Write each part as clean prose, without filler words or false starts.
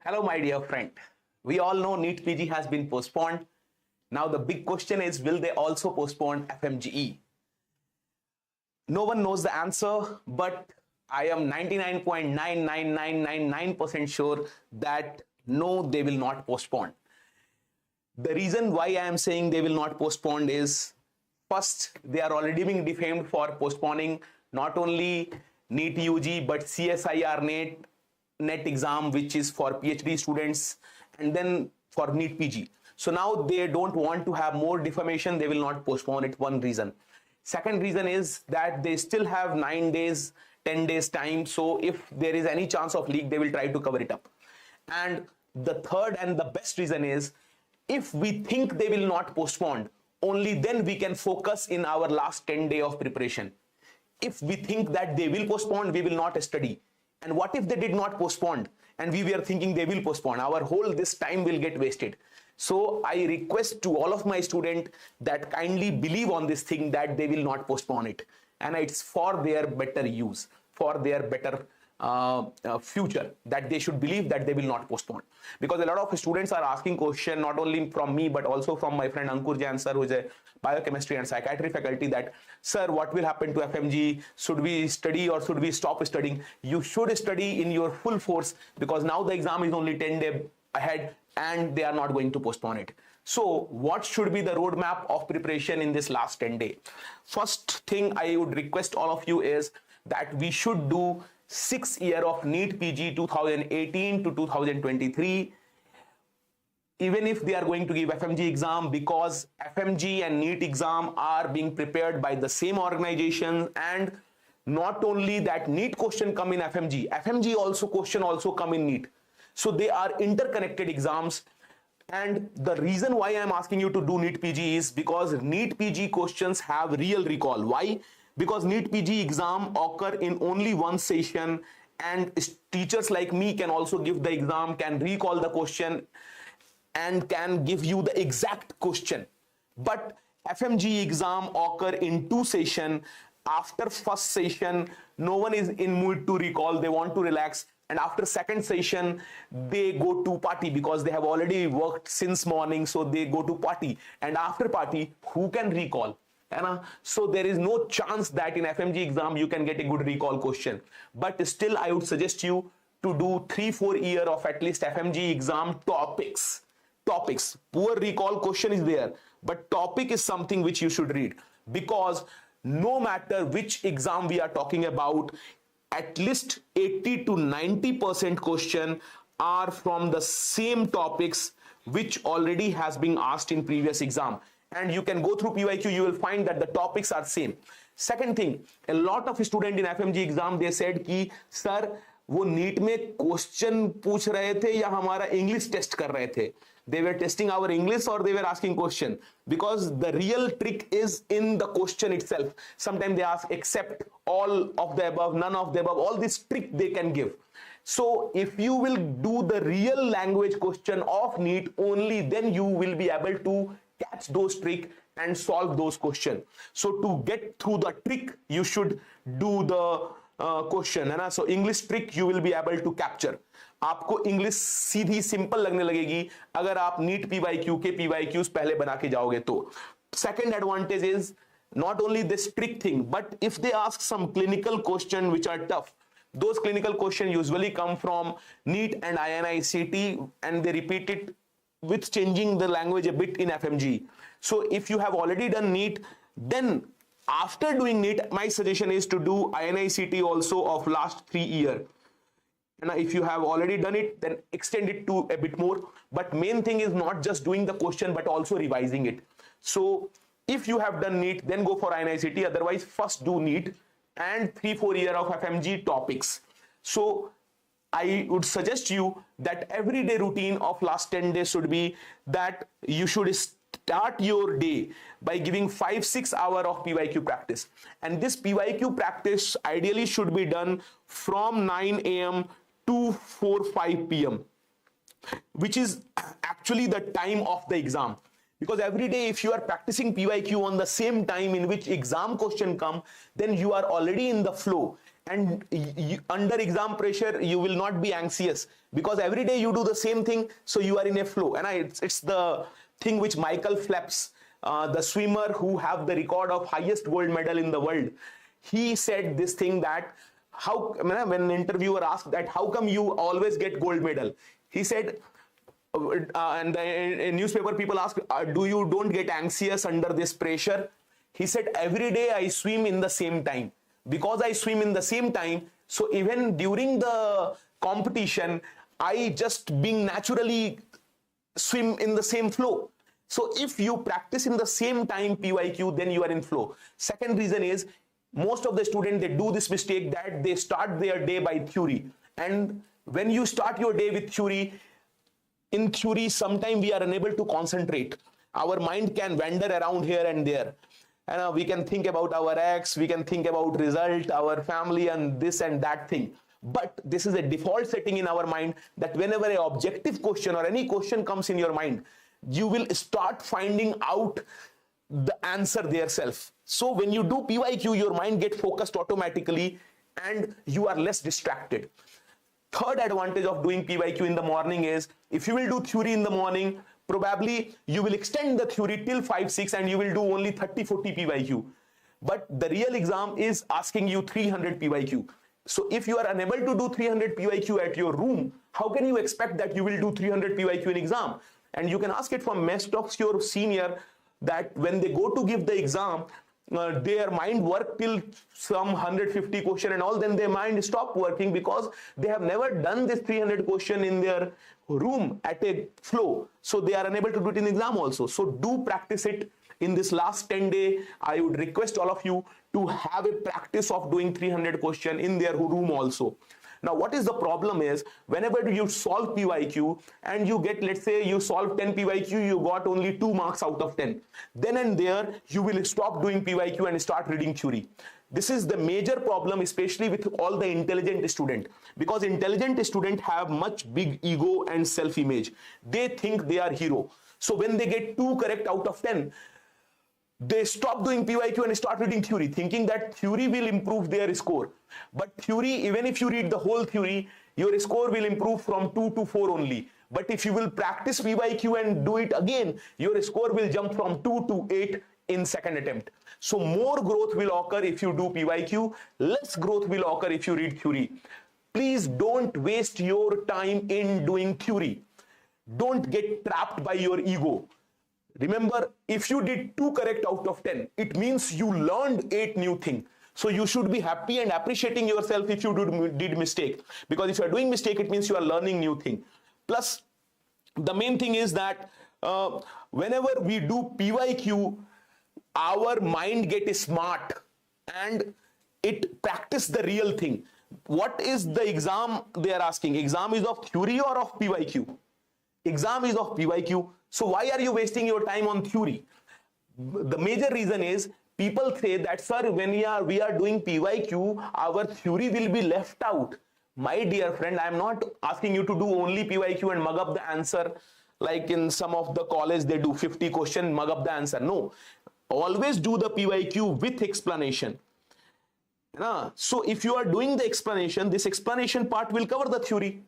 Hello, my dear friend. We all know NEET PG has been postponed. Now, the big question is, will they also postpone FMGE? No one knows the answer, but I am 99.99999% sure that no, they will not postpone. The reason why I am saying they will not postpone is, first, they are already being defamed for postponing not only NEET UG but CSIR NET exam, which is for PhD students, and then for NEET PG. So now they don't want to have more defamation. They will not postpone it. One reason. Second reason is that they still have 9 days, 10 days time. So if there is any chance of leak, they will try to cover it up. And the third and the best reason is, if we think they will not postpone, only then we can focus in our last 10 days of preparation. If we think that they will postpone, we will not study. And what if they did not postpone and we were thinking they will postpone? Our whole this time will get wasted. So I request to all of my students that kindly believe on this thing that they will not postpone it. And it's for their better use, for their better future, that they should believe that they will not postpone. Because a lot of students are asking question not only from me but also from my friend Ankur Jain sir, who is a biochemistry and psychiatry faculty, that sir, what will happen to FMG? Should we study or should we stop studying? You should study in your full force, because now the exam is only 10 days ahead and they are not going to postpone it. So what should be the roadmap of preparation in this last 10 days? First thing I would request all of you is that we should do 6 years of NEET PG 2018 to 2023, even if they are going to give FMG exam, because FMG and NEET exam are being prepared by the same organization. And not only that, NEET question come in FMG also question also come in NEET. So they are interconnected exams. And the reason why I am asking you to do NEET PG is because NEET PG questions have real recall. Why? Because NEET PG exam occur in only one session, and teachers like me can also give the exam, can recall the question and can give you the exact question. But FMG exam occur in 2 sessions. After first session, no one is in mood to recall, they want to relax. And after second session, they go to party because they have already worked since morning. So they go to party, and after party, who can recall? So there is no chance that in FMG exam you can get a good recall question. But still, I would suggest you to do 3-4 years of at least FMG exam topics. Poor recall question is there, but topic is something which you should read, because no matter which exam we are talking about, at least 80 to 90% question are from the same topics which already has been asked in previous exam. And you can go through PYQ, you will find that the topics are same. Second thing, a lot of students in FMG exam, they said कि sir, वो NEET में question पूछ रहे थे या हमारा English test कर रहे थे? They were testing our English or they were asking question? Because the real trick is in the question itself. Sometimes they ask except, all of the above, none of the above, all this trick they can give. So if you will do the real language question of NEET, only then you will be able to catch those tricks and solve those questions. So to get through the trick, you should do the question, है ना? So English trick you will be able to capture. आपको English सीधी simple लगने लगेगी अगर आप NEET PYQ के PYQs पहले बना के जाओगे तो. Second advantage is not only this trick thing, but if they ask some clinical question which are tough, those clinical questions usually come from NEET and INICT, and they repeat it with changing the language a bit in FMG. So if you have already done NEET, then after doing NEET, my suggestion is to do INICT also of last 3 years. And if you have already done it, then extend it to a bit more. But main thing is not just doing the question, but also revising it. So if you have done NEET, then go for INICT. Otherwise, first do NEET and 3-4 years of FMG topics. So I would suggest you that everyday routine of last 10 days should be that you should start your day by giving 5-6 hours of PYQ practice. And this PYQ practice ideally should be done from 9 a.m. to 4-5 p.m., which is actually the time of the exam. Because every day if you are practicing PYQ on the same time in which exam question come, then you are already in the flow. and under exam pressure you will not be anxious, because every day you do the same thing, so you are in a flow. And it's the thing which Michael Phelps, the swimmer who have the record of highest gold medal in the world, he said this thing that when an interviewer asked that how come you always get gold medal, he said, and in newspaper people ask, don't get anxious under this pressure? He said, every day I swim in the same time. Because I swim in the same time, so even during the competition, I just being naturally swim in the same flow. So if you practice in the same time PYQ, then you are in flow. Second reason is, most of the students, they do this mistake that they start their day by theory. And when you start your day with theory, in theory, sometimes we are unable to concentrate. Our mind can wander around here and there. And we can think about our ex, we can think about result, our family, and this and that thing. But this is a default setting in our mind that whenever an objective question or any question comes in your mind, you will start finding out the answer thereself. So when you do PYQ, your mind gets focused automatically and you are less distracted. Third advantage of doing PYQ in the morning is, if you will do theory in the morning, probably you will extend the theory till 5-6 and you will do only 30-40 PYQ. But the real exam is asking you 300 PYQ. So if you are unable to do 300 PYQ at your room, how can you expect that you will do 300 PYQ in exam? And you can ask it from most of your senior that when they go to give the exam, their mind work till some 150 question and all, then their mind stop working because they have never done this 300 question in their room at a flow. So they are unable to do it in exam also. So do practice it in this last 10 days. I would request all of you to have a practice of doing 300 question in their room also. Now, what is the problem is, whenever you solve PYQ and you get, let's say you solve 10 PYQ, you got only 2 marks out of 10. Then and there, you will stop doing PYQ and start reading theory. This is the major problem, especially with all the intelligent student, because intelligent student have much big ego and self-image. They think they are hero. So when they get 2 correct out of 10, they stop doing PYQ and start reading theory, thinking that theory will improve their score. But theory, even if you read the whole theory, your score will improve from 2 to 4 only. But if you will practice PYQ and do it again, your score will jump from 2 to 8 in second attempt. So more growth will occur if you do PYQ, less growth will occur if you read theory. Please don't waste your time in doing theory. Don't get trapped by your ego. Remember, if you did 2 correct out of 10, it means you learned 8 new things. So you should be happy and appreciating yourself if you did mistake. Because if you are doing mistake, it means you are learning new thing. Plus, the main thing is that whenever we do PYQ, our mind gets smart and it practice the real thing. What is the exam they are asking? Exam is of theory or of PYQ? Exam is of PYQ. So why are you wasting your time on theory? The major reason is, people say that, sir, when we are doing PYQ, our theory will be left out. My dear friend, I am not asking you to do only PYQ and mug up the answer. Like in some of the college, they do 50 question, mug up the answer. No, always do the PYQ with explanation. So if you are doing the explanation, this explanation part will cover the theory.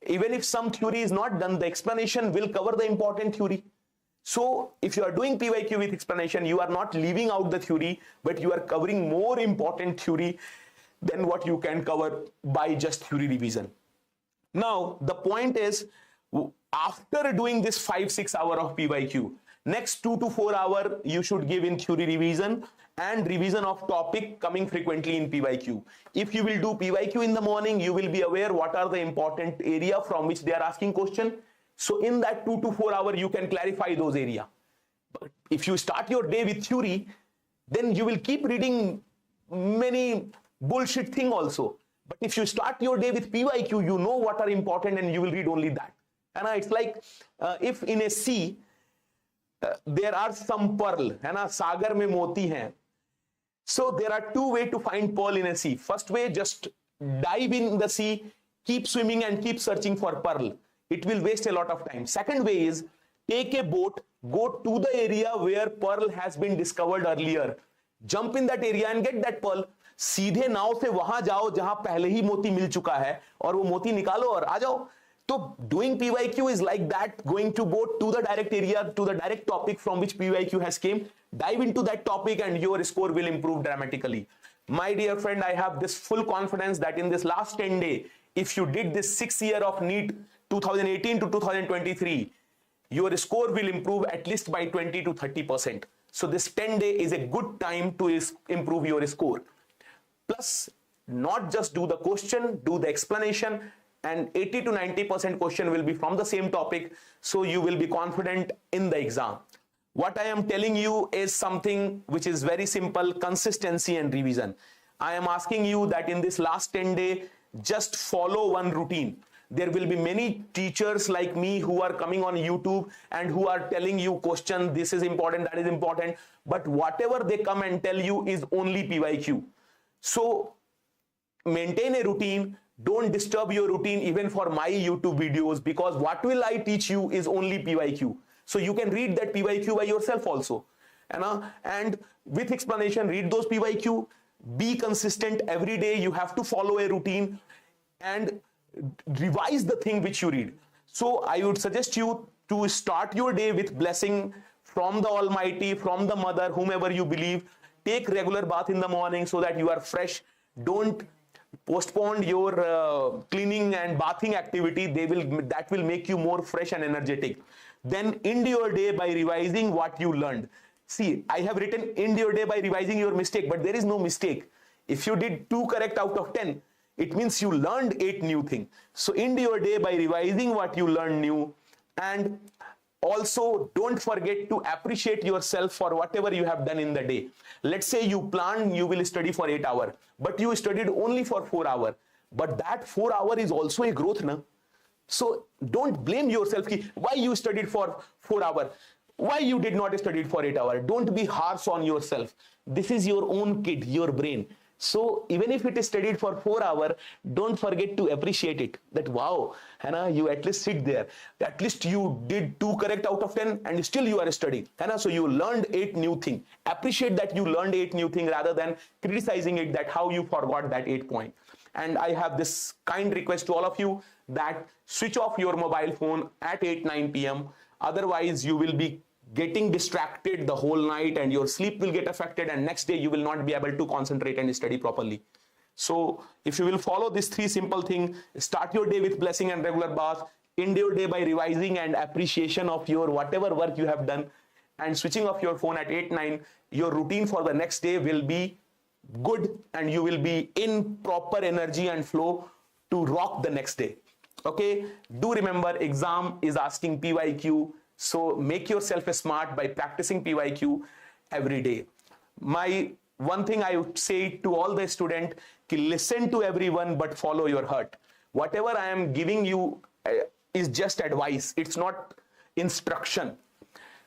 Even if some theory is not done, the explanation will cover the important theory. So if you are doing PYQ with explanation, you are not leaving out the theory, but you are covering more important theory than what you can cover by just theory revision. Now, the point is, after doing this 5-6 hours of PYQ, next 2 to 4 hours you should give in theory revision and revision of topic coming frequently in PYQ. If you will do PYQ in the morning, you will be aware what are the important area from which they are asking question. So in that 2 to 4 hours, you can clarify those area. But if you start your day with theory, then you will keep reading many bullshit thing also. But if you start your day with PYQ, you know what are important and you will read only that. And it's like if in a sea, there are some pearl, है ना, सागर में मोती हैं. So there are 2 ways to find pearl in a sea. First way, just dive in the sea, keep swimming and keep searching for pearl. It will waste a lot of time. Second way is, take a boat, go to the area where pearl has been discovered earlier, jump in that area and get that pearl. सीधे नाव से वहां जाओ जहां पहले ही मोती मिल चुका है और वो मोती निकालो और आ जाओ. तो doing PYQ is like that, going to go to the direct area, to the direct topic from which PYQ has came, dive into that topic and your score will improve dramatically. My dear friend, I have this full confidence that in this last 10 day, if you did this 6 year of NEET 2018 to 2023, your score will improve at least by 20 to 30%. So this 10 day is a good time to improve your score. Plus, not just do the question, do the explanation, and 80 to 90% question will be from the same topic, so you will be confident in the exam. What I am telling you is something which is very simple: consistency and revision. I am asking you that in this last 10 day, just follow one routine. There will be many teachers like me who are coming on YouTube and who are telling you question, this is important, that is important, but whatever they come and tell you is only PYQ. So maintain a routine. Don't disturb your routine even for my YouTube videos, because what will I teach you is only PYQ. So you can read that PYQ by yourself also. And with explanation, read those PYQ. Be consistent every day. You have to follow a routine and revise the thing which you read. So I would suggest you to start your day with blessing from the Almighty, from the Mother, whomever you believe. Take regular bath in the morning so that you are fresh. Don't postpone your cleaning and bathing activity. That will make you more fresh and energetic. Then end your day by revising what you learned. See, I have written end your day by revising your mistake, but there is no mistake. If you did 2 correct out of 10, it means you learned 8 new things. So end your day by revising what you learned new. And also, don't forget to appreciate yourself for whatever you have done in the day. Let's say you planned you will study for 8 hours, but you studied only for 4 hours. But that 4 hours is also a growth, na? So don't blame yourself. Why you studied for 4 hours? Why you did not study for 8 hours? Don't be harsh on yourself. This is your own kid, your brain. So even if it is studied for 4 hours, don't forget to appreciate it. That wow, Hannah, you at least sit there. At least you did 2 correct out of 10 and still you are studying. Hannah, so you learned 8 new things. Appreciate that you learned 8 new things rather than criticizing it that how you forgot that 8 point. And I have this kind request to all of you that switch off your mobile phone at 8-9 p.m. Otherwise, you will be getting distracted the whole night and your sleep will get affected, and next day you will not be able to concentrate and study properly. So if you will follow these 3 simple things, start your day with blessing and regular bath, end your day by revising and appreciation of your whatever work you have done, and switching off your phone at 8-9, your routine for the next day will be good and you will be in proper energy and flow to rock the next day. Okay, do remember, exam is asking PYQ. So make yourself smart by practicing PYQ every day. My one thing I would say to all the students, listen to everyone but follow your heart. Whatever I am giving you is just advice. It's not instruction.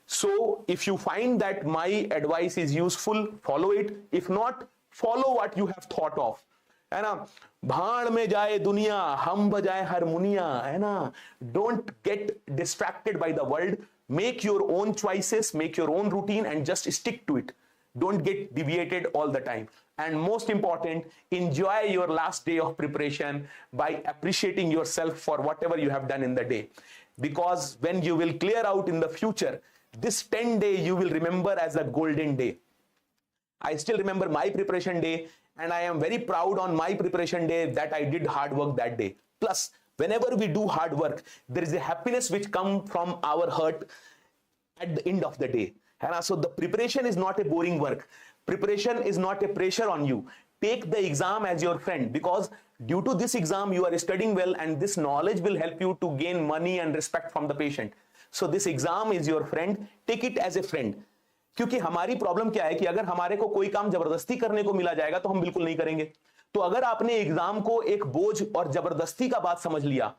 So if you find that my advice is useful, follow it. If not, follow what you have thought of. है ना, भाड़ में जाए दुनिया हम बजाए हारमोनिया, है ना. Don't get distracted by the world. Make your own choices, make your own routine and just stick to it. Don't get deviated all the time. And most important, enjoy your last day of preparation by appreciating yourself for whatever you have done in the day. Because when you will clear out in the future, this 10 day you will remember as a golden day. I still remember my preparation day, and I am very proud on my preparation day that I did hard work that day. Plus, whenever we do hard work, there is a happiness which comes from our heart at the end of the day. So the preparation is not a boring work. Preparation is not a pressure on you. Take the exam as your friend, because due to this exam you are studying well and this knowledge will help you to gain money and respect from the patient. So this exam is your friend. Take it as a friend. क्योंकि हमारी problem क्या है कि अगर हमारे को कोई काम जबरदस्ती करने को मिला जाएगा तो हम बिल्कुल नहीं करेंगे. तो अगर आपने एग्जाम को एक बोझ और जबरदस्ती का बात समझ लिया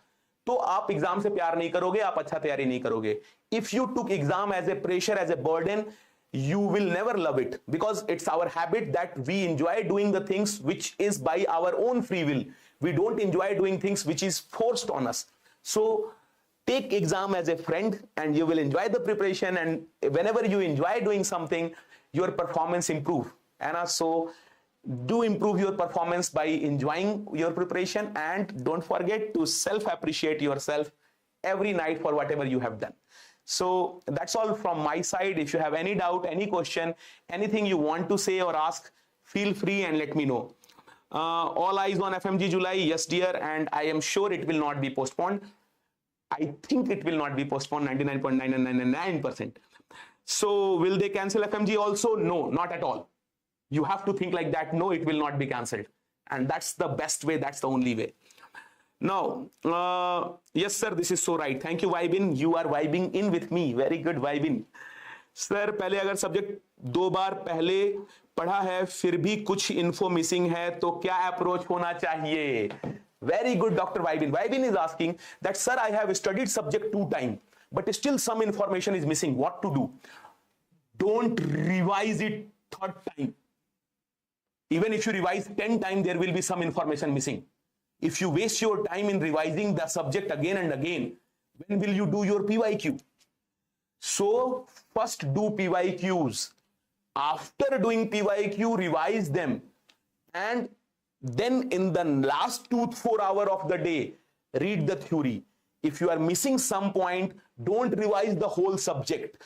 तो आप एग्जाम से प्यार नहीं करोगे, आप अच्छा तैयारी नहीं करोगे. If you took exam as a pressure, as a burden, you will never love it, because it's our habit that we enjoy doing the things which is by our own free will. We don't enjoy doing things which is forced on us. So take exam as a friend and you will enjoy the preparation, and whenever you enjoy doing something, your performance improve. And so do improve your performance by enjoying your preparation, and don't forget to self-appreciate yourself every night for whatever you have done. So that's all from my side. If you have any doubt, any question, anything you want to say or ask, feel free and let me know. All eyes on FMG July. Yes, dear, and I am sure it will not be postponed. I think it will not be postponed 99.9999%. So will they cancel FMG also? No, not at all. You have to think like that. No, it will not be cancelled. And that's the best way. That's the only way. Now, yes, sir, this is so right. Thank you, Vibin. You are vibing in with me. Very good, Vibin. Sir, पहले अगर subject 2 बार पहले पढ़ा है फिर भी कुछ info missing है तो क्या अप्रोच होना चाहिए? Very good, Dr. Vibin. Vibin is asking that, sir, I have studied subject 2 times, but still some information is missing. What to do? Don't revise it 3rd time. Even if you revise 10 times, there will be some information missing. If you waste your time in revising the subject again and again, when will you do your PYQ? So first do PYQs. After doing PYQ, revise them. And then in the last 2-4 hours of the day, read the theory. If you are missing some point, don't revise the whole subject.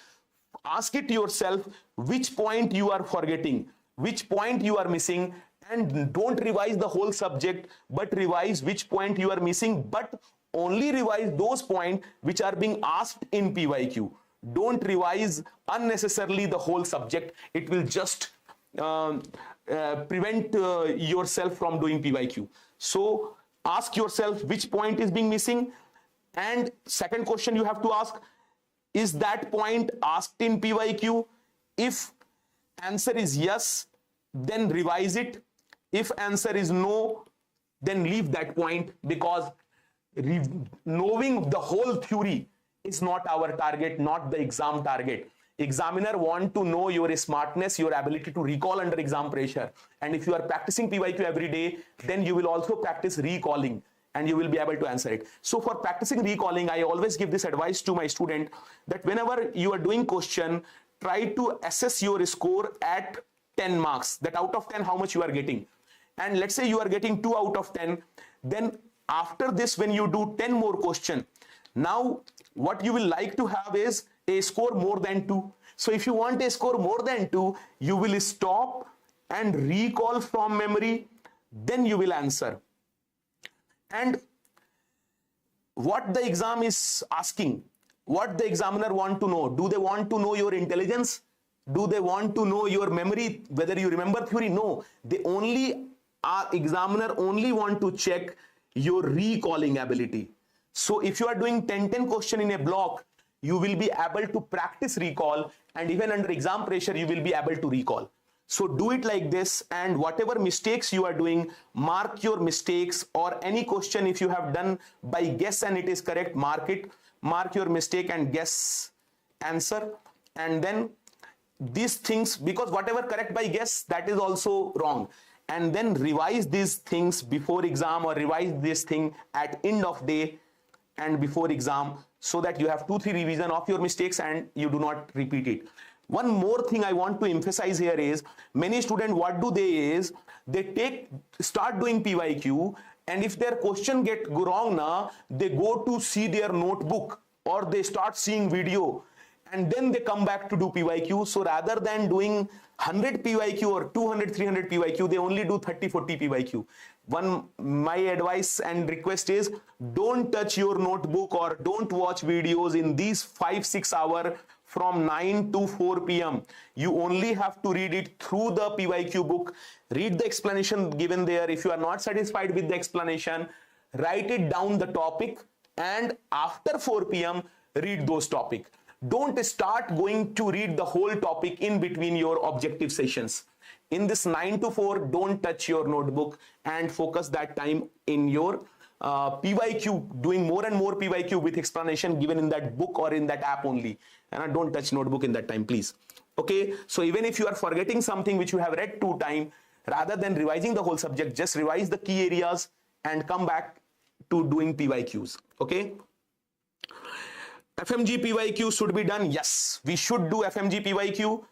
Ask it yourself which point you are forgetting, which point you are missing, and don't revise the whole subject, but revise which point you are missing, but only revise those points which are being asked in PYQ. Don't revise unnecessarily the whole subject. It will just prevent yourself from doing PYQ. So ask yourself which point is being missing, and second question you have to ask, is that point asked in PYQ? If answer is yes, then revise it. If answer is no, then leave that point, because knowing the whole theory is not our target, not the exam target. Examiner want to know your smartness, your ability to recall under exam pressure. And if you are practicing PYQ every day, then you will also practice recalling and you will be able to answer it. So for practicing recalling, I always give this advice to my student that whenever you are doing question, try to assess your score at 10 marks, that out of 10 how much you are getting. And let's say you are getting 2 out of 10, then after this when you do 10 more question, now what you will like to have is a score more than 2. So if you want a score more than 2, you will stop and recall from memory, then you will answer. And what the exam is asking, what the examiner want to know, do they want to know your intelligence? Do they want to know your memory, whether you remember theory? No, they only, examiner only want to check your recalling ability. So if you are doing 10 question in a block, you will be able to practice recall, and even under exam pressure, you will be able to recall. So do it like this, and whatever mistakes you are doing, mark your mistakes, or any question if you have done by guess and it is correct, mark it, mark your mistake and guess answer. And then these things, because whatever correct by guess, that is also wrong. And then revise these things before exam, or revise this thing at end of day and before exam, so that you have 2-3 revision of your mistakes and you do not repeat it. One more thing I want to emphasize here is, many students, what do they is, they start doing PYQ, and if their question get wrong now, they go to see their notebook or they start seeing video, and then they come back to do PYQ. So rather than doing 100 PYQ or 200, 300 PYQ, they only do 30, 40 PYQ. My advice and request is, don't touch your notebook or don't watch videos in these 5-6 hours from 9 to 4 p.m. You only have to read it through the PYQ book. Read the explanation given there. If you are not satisfied with the explanation, write it down the topic, and after 4 p.m. read those topics. Don't start going to read the whole topic in between your objective sessions. In this 9 to 4, don't touch your notebook and focus that time in your PYQ, doing more and more PYQ with explanation given in that book or in that app only. And don't touch notebook in that time, please. Okay, so even if you are forgetting something which you have read 2 times, rather than revising the whole subject, just revise the key areas and come back to doing PYQs. Okay. FMG PYQ should be done. Yes, we should do FMG PYQ.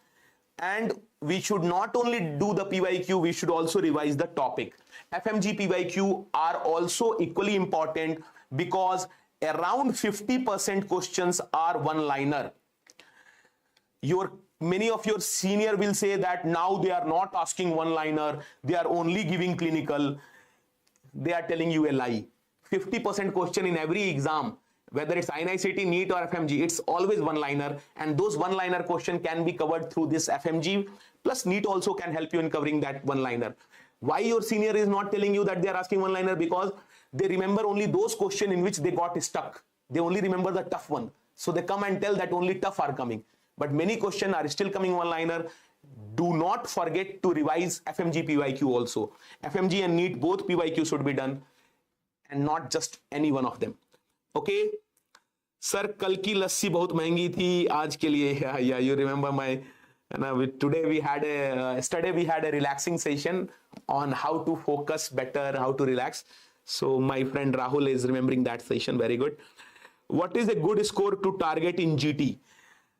And we should not only do the PYQ, we should also revise the topic. FMG PYQ are also equally important because around 50% questions are one-liner. Many of your senior will say that now they are not asking one-liner, they are only giving clinical. They are telling you a lie. 50% question in every exam, whether it's INICT, NEET or FMG, it's always one-liner, and those one-liner question can be covered through this FMG, plus NEET also can help you in covering that one-liner. Why your senior is not telling you that they are asking one-liner? Because they remember only those questions in which they got stuck. They only remember the tough one. So they come and tell that only tough are coming. But many questions are still coming one-liner. Do not forget to revise FMG PYQ also. FMG and NEET, both PYQ should be done, and not just any one of them. Okay? Sir, kal ki lassi bahut महंगी थी आज के लिए. Yeah, you remember my. Yesterday we had a relaxing session on how to focus better, how to relax. So my friend Rahul is remembering that session. Very good. What is a good score to target in GT?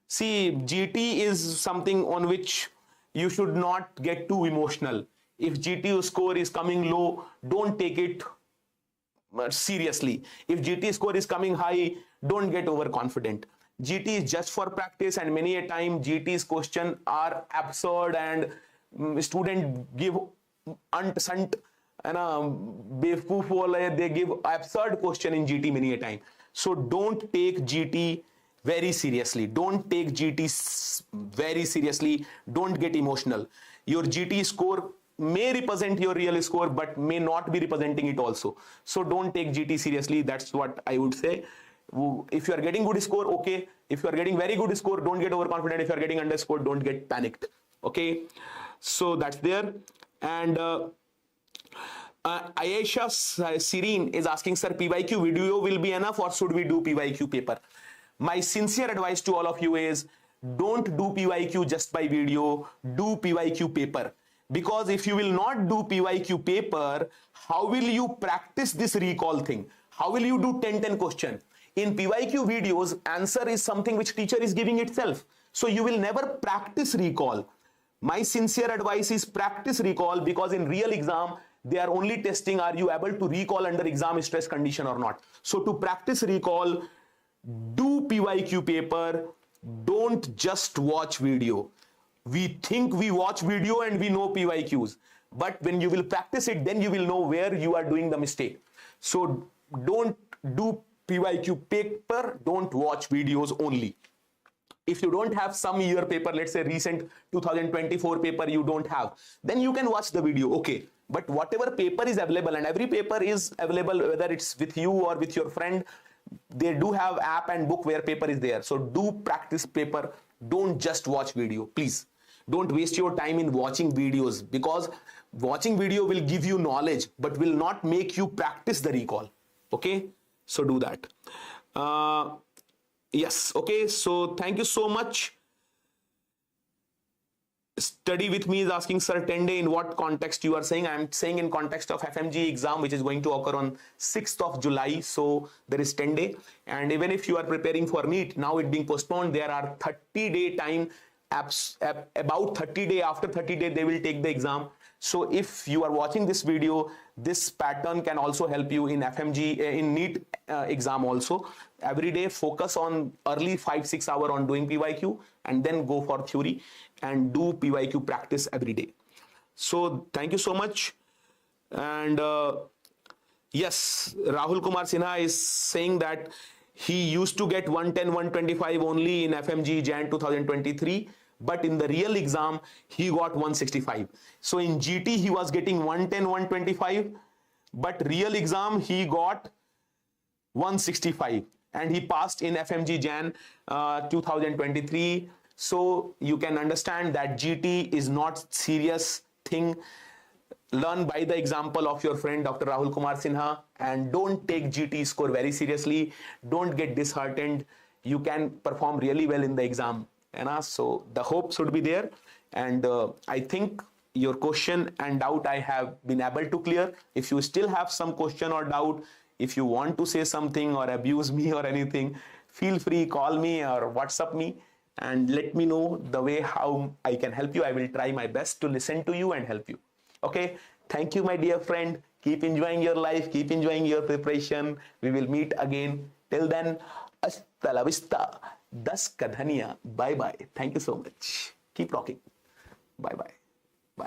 See, GT is something on which you should not get too emotional. If GT score is coming low, don't take it seriously. If GT score is coming high, don't get overconfident. GT is just for practice, and many a time GT's question are absurd and student give unt and they give absurd question in GT many a time. So don't take GT very seriously. Don't take GT very seriously. Don't get emotional. Your GT score may represent your real score, but may not be representing it also. So don't take GT seriously. That's what I would say. If you are getting good score, okay. If you are getting very good score, don't get overconfident. If you are getting underscore, don't get panicked. Okay. So that's there. And Ayesha Serene is asking, sir, PYQ video will be enough or should we do PYQ paper? My sincere advice to all of you is don't do PYQ just by video, do PYQ paper. Because if you will not do PYQ paper, how will you practice this recall thing? How will you do 10-10 question? In PYQ videos, answer is something which teacher is giving itself. So you will never practice recall. My sincere advice is practice recall, because in real exam, they are only testing are you able to recall under exam stress condition or not. So to practice recall, do PYQ paper, don't just watch video. We think we watch video and we know PYQs, but when you will practice it, then you will know where you are doing the mistake. So don't do PYQ paper, don't watch videos only. If you don't have some year paper, let's say recent 2024 paper you don't have, then you can watch the video, okay. But whatever paper is available, and every paper is available, whether it's with you or with your friend, they do have app and book where paper is there. So do practice paper, don't just watch video, please. Don't waste your time in watching videos, because watching video will give you knowledge but will not make you practice the recall. Okay, so do that. Yes, okay, so thank you so much. Study with me is asking, sir, 10-day in what context you are saying? I am saying in context of FMG exam, which is going to occur on 6th of July. So there is 10-day. And even if you are preparing for NEET, now it being postponed, there are 30-day time, about 30 day, after 30 day, they will take the exam. So if you are watching this video, this pattern can also help you in FMG, in NEET exam also. Every day, focus on early 5-6 hours on doing PYQ, and then go for theory and do PYQ practice every day. So thank you so much. And yes, Rahul Kumar Sinha is saying that he used to get 110, 125 only in FMG Jan 2023. But in the real exam, he got 165. So in GT, he was getting 110, 125. But real exam, he got 165. And he passed in FMG Jan 2023. So you can understand that GT is not serious thing. Learn by the example of your friend, Dr. Rahul Kumar Sinha. And don't take GT score very seriously. Don't get disheartened. You can perform really well in the exam. So the hope should be there, and I think your question and doubt I have been able to clear. If you still have some question or doubt, if you want to say something or abuse me or anything, feel free, call me or WhatsApp me. and let me know the way how I can help you. I will try my best to listen to you and help you. Okay, thank you, my dear friend. Keep enjoying your life, keep enjoying your preparation. We will meet again. Till then, hasta la vista, das kadhania. Bye bye. Thank you so much. Keep rocking. Bye bye.